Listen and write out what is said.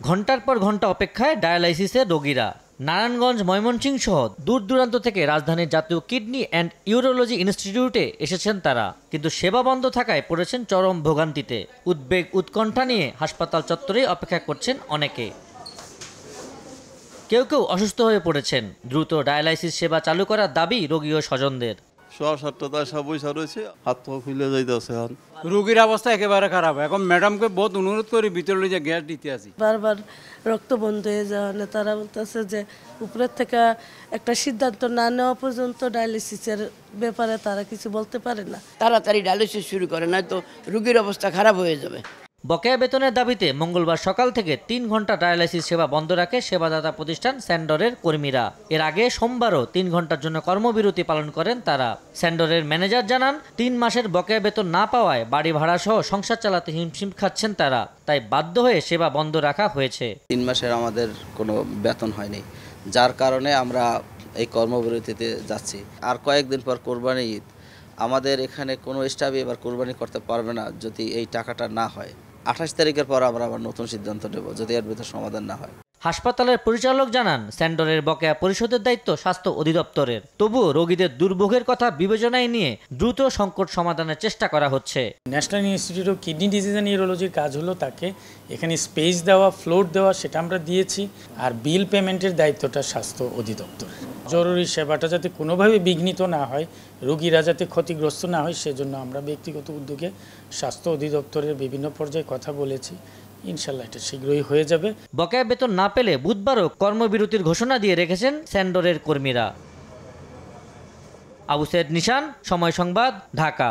ঘন্টার পর ঘন্টা অপেক্ষায় ডায়ালাইসিসের রোগীরা। নারায়ণগঞ্জ, ময়মনসিংহ সহ দূর দূরান্ত থেকে রাজধানীর জাতীয় কিডনি অ্যান্ড ইউরোলজি ইনস্টিটিউটে এসেছেন তারা, কিন্তু সেবা বন্ধ থাকায় পড়েছেন চরম ভোগান্তিতে। উদ্বেগ উৎকণ্ঠা নিয়ে হাসপাতাল চত্বরেই অপেক্ষা করছেন অনেকে। কেউ কেউ অসুস্থ হয়ে পড়েছেন। দ্রুত ডায়ালাইসিস সেবা চালু করার দাবি রোগী ও স্বজনদের। রোগীর অবস্থা একেবারে খারাপ। এখন ম্যাডামকে বহুত অনুরোধ করি ভিতরে যে গ্যাস দিতে আসি। বারবার রক্ত বন্ধ হয়ে যাওয়া, তারা বলতেছে যে উপরের থেকে একটা সিদ্ধান্ত না নেওয়া পর্যন্ত ডায়ালিসিসের ব্যাপারে তারা কিছু বলতে পারে না। তাড়াতাড়ি ডায়ালিসিস শুরু করে, নয়তো রোগীর অবস্থা খারাপ হয়ে যাবে। বকেয়া বেতনের দাবিতে মঙ্গলবার সকাল থেকে ৩ ঘন্টা ডায়ালাইসিস সেবা বন্ধ রাখে সেবাদাতা প্রতিষ্ঠান স্যান্ডরের কর্মীরা। এর আগে সোমবারও ৩ ঘন্টার জন্য কর্মবিরতি পালন করেন তারা। স্যান্ডরের ম্যানেজার জানান, ৩ মাসের বকেয়া বেতন না পাওয়ায় বাড়ি ভাড়া সহ সংসার চালাতে হিমশিম খাচ্ছেন তারা, তাই বাধ্য হয়ে সেবা বন্ধ রাখা হয়েছে। ৩ মাসের আমাদের কোনো বেতন হয়নি, যার কারণে আমরা এই কর্মবিরতিতে যাচ্ছি। আর কয়েকদিন পর কোরবানি ঈদ, আমাদের এখানে কোনো স্টাফই এবার কোরবানি করতে পারবে না যদি এই টাকাটা না হয়। ২৮ তারিখের পর আমরা আবার নতুন সিদ্ধান্ত নেব যদি এর ভিতর সমাধান না হয়। হাসপাতালের পরিচালক জানান, স্যান্ডরের বকেয়া পরিশোধের দায়িত্ব স্বাস্থ্য অধিদপ্তরের। তবুও রোগীদের দুর্ভোগের কথা বিবেচনায় নিয়ে দ্রুত সংকট সমাধানের চেষ্টা করা হচ্ছে। National Institute of Kidney Disease and ইউরোলজির কাজ হলো তাকে এখানে স্পেস দেওয়া, ফ্লোর দেওয়া, সেটা আমরা দিয়েছি। আর বিল পেমেন্টের দায়িত্বটা স্বাস্থ্য অধিদপ্তর। জরুরি সেবাটা যাতে কোনোভাবে বিঘ্নিত না হয়, রোগীরা যাতে ক্ষতিগ্রস্ত না হয়, সেজন্য আমরা ব্যক্তিগত উদ্যোগে স্বাস্থ্য অধিদপ্তরের বিভিন্ন পর্যায়ে কথা বলেছি। ইনশাল্লাহ এটা শীঘ্রই হয়ে যাবে। বকেয়া বেতন না পেলে বুধবারও কর্মবিরতির ঘোষণা দিয়ে রেখেছেন স্যান্ডরের কর্মীরা। আবু সৈয়দ নিশান, সময় সংবাদ, ঢাকা।